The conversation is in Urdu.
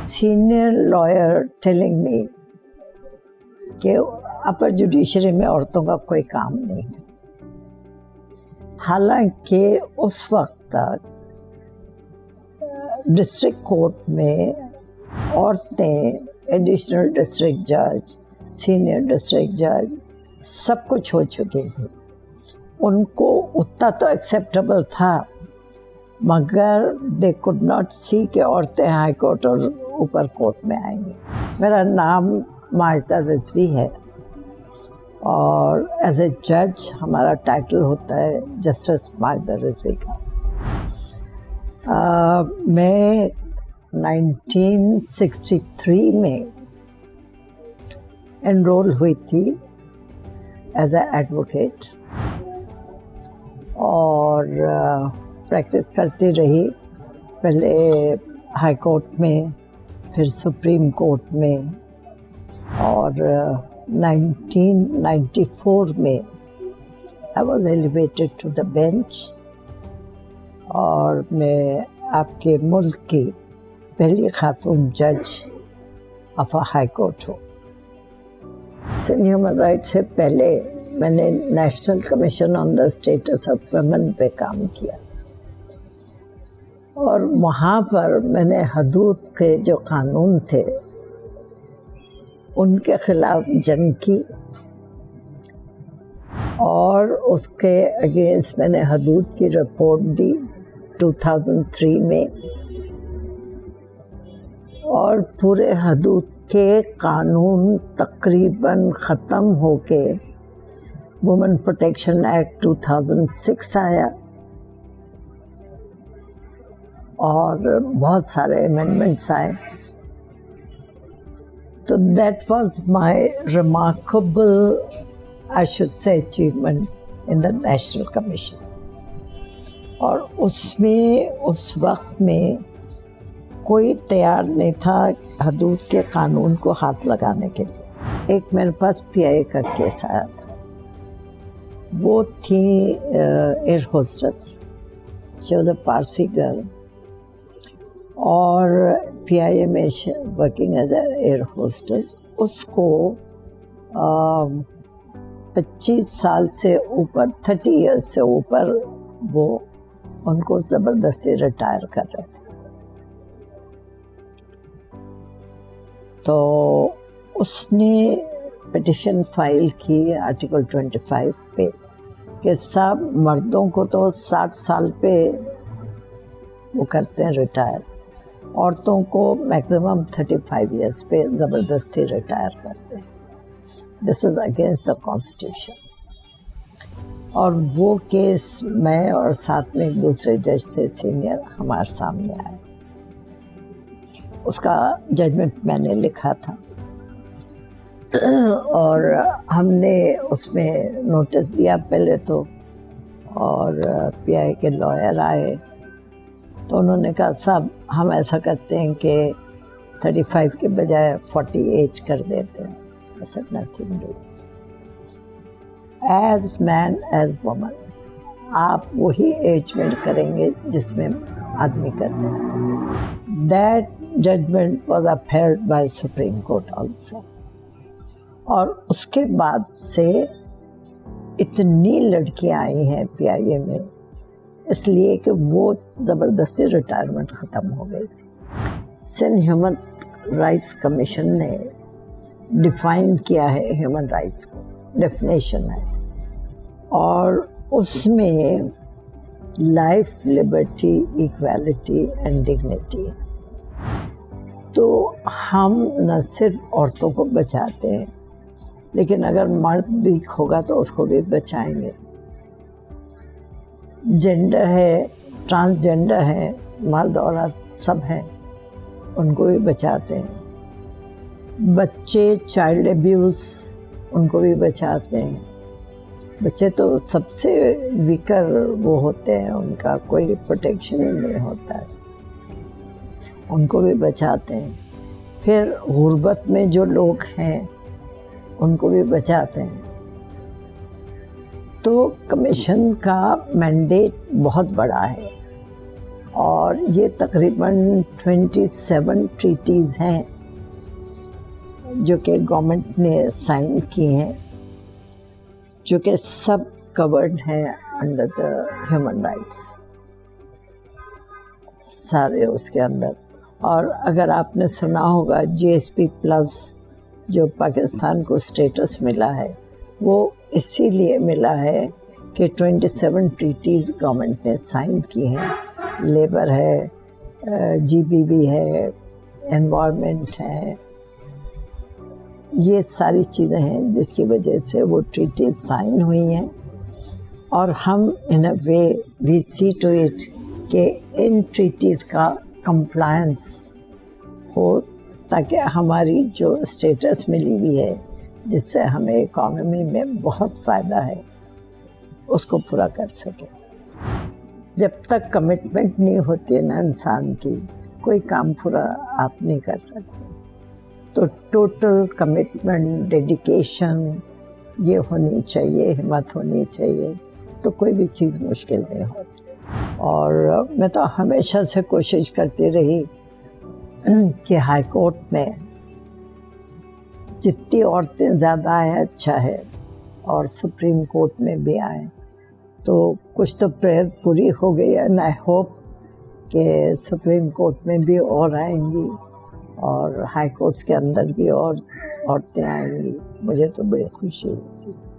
senior lawyer telling me کہ اپر جوڈیشری میں عورتوں کا کوئی کام نہیں ہے، حالانکہ اس وقت تک ڈسٹرکٹ کورٹ میں عورتیں ایڈیشنل ڈسٹرکٹ جج، سینئر ڈسٹرکٹ جج سب کچھ ہو چکی تھی. ان کو اتنا تو ایکسیپٹیبل تھا، مگر دے کوڈ ناٹ سی کہ عورتیں ہائی کورٹ اور اوپر کورٹ میں آئیں گی. میرا نام ماجدہ رضوی ہے اور ایز اے جج ہمارا ٹائٹل ہوتا ہے جسٹس ماجدہ رضوی کا. میں 1963 میں انرول ہوئی تھی ایز اے ایڈوکیٹ اور پریکٹس کرتی رہی، پہلے ہائی کورٹ میں، پھر سپریم کورٹ میں، اور 1994 میں I was elevated to the bench اور میں آپ کے ملک کی پہلی خاتون جج آف ہائی کورٹ ہوں. ہیومن رائٹس سے پہلے میں نے national commission on the status of women پہ کام کیا، اور وہاں پر میں نے حدود کے جو قانون تھے ان کے خلاف جنگ کی، اور اس کے اگینسٹ میں نے حدود کی رپورٹ دی 2003 میں، اور پورے حدود کے قانون تقریباً ختم ہو کے وومن پروٹیکشن ایکٹ 2006 آیا اور بہت سارے امینڈمنٹس آئے. تو that was my remarkable I should say achievement in the National Commission. اور اس میں اس وقت میں کوئی تیار نہیں تھا حدود کے قانون کو ہاتھ لگانے کے لیے. ایک میرے پاس PIA کا کیس آیا تھا، وہ تھی air hostess, she was a Parsi girl اور PIA میں working as a air hostess. اس کو 25 سال سے اوپر، 30 ایئرس سے اوپر وہ ان کو زبردستی ریٹائر کر رہے تھے. تو اس نے پٹیشن فائل کی آرٹیکل 25 پہ کہ سب مردوں کو تو 60 سال پہ وہ کرتے ہیں ریٹائر، عورتوں کو میکسیمم 35 ایئرس پہ زبردستی ریٹائر کرتے ہیں. دس از اگینسٹ دا کانسٹیٹیوشن. اور وہ کیس میں اور ساتھ میں ایک دوسرے جج تھے سینئر ہمارے سامنے آئے. اس کا ججمنٹ میں نے لکھا تھا اور ہم نے اس میں نوٹس دیا پہلے تو، اور PIA کے لائر آئے تو انہوں نے کہا صاحب ہم ایسا کرتے ہیں کہ 35 کے بجائے 40 ایج کر دیتے ہیں. I said nothing do. As man as woman آپ وہی ایج میں کریں گے جس میں آدمی کرتے ہیں. That judgment was upheld by Supreme Court also. اور اس کے بعد سے اتنی لڑکیاں آئی ہیں PIA میں، اس لیے کہ وہ زبردستی ریٹائرمنٹ ختم ہو گئی تھی. سندھ ہیومن رائٹس کمیشن نے ڈیفائن کیا ہے ہیومن رائٹس کو، ڈیفینیشن ہے، اور اس میں life, Liberty, equality and dignity. تو ہم نہ صرف عورتوں کو بچاتے ہیں، لیکن اگر مرد ویک ہوگا تو اس کو بھی بچائیں گے. جینڈر ہے، ٹرانسجینڈر ہے، مرد عورت سب ہیں، ان کو بھی بچاتے ہیں. بچے، چائلڈ ایبیوز، ان کو بھی بچاتے ہیں. بچے تو سب سے ویکر وہ ہوتے ہیں، ان کا کوئی پروٹیکشن ہی نہیں ہوتا ہے، ان کو بھی بچاتے ہیں. پھر غربت میں جو لوگ ہیں ان کو بھی بچاتے ہیں. تو کمیشن کا مینڈیٹ بہت بڑا ہے. اور یہ تقریباً 27 ٹریٹیز ہیں جو کہ گورنمنٹ نے سائن کی ہیں، جو کہ سب کورڈ ہیں انڈر دا ہیومن رائٹس، سارے اس کے اندر۔ اور اگر آپ نے سنا ہوگا GSP+ جو پاکستان کو اسٹیٹس ملا ہے، وہ اسی لیے ملا ہے کہ 27 ٹریٹیز گورنمنٹ نے سائن کی ہیں، لیبر ہے، GBV ہے، انوائرمنٹ ہے، یہ ساری چیزیں ہیں جس کی وجہ سے وہ ٹریٹیز سائن ہوئی ہیں۔ اور ہم ان اے وے وی سی ٹو اٹ کہ ان ٹریٹیز کا کمپلائنس ہو، تاکہ ہماری جو اسٹیٹس ملی ہوئی ہے جس سے ہمیں اکانومی میں بہت فائدہ ہے اس کو پورا کر سکے۔ جب تک کمٹمنٹ نہیں ہوتی ہے نا انسان کی، کوئی کام پورا آپ نہیں کر سکتے۔ تو ٹوٹل کمٹمنٹ، ڈیڈیکیشن یہ ہونی چاہیے، ہمت ہونی چاہیے، تو کوئی بھی چیز مشکل نہیں ہوتی۔ اور میں تو ہمیشہ سے کوشش کرتی رہی کہ ہائی کورٹ میں جتنی عورتیں زیادہ آئیں اچھا ہے، اور سپریم کورٹ میں بھی آئیں، تو کچھ تو پریئر پوری ہو گئی، اینڈ آئی ہوپ کہ سپریم کورٹ میں بھی اور آئیں گی، اور ہائی کورٹس کے اندر بھی اور عورتیں آئیں گی۔ مجھے تو بڑی خوشی ہوتی ہے۔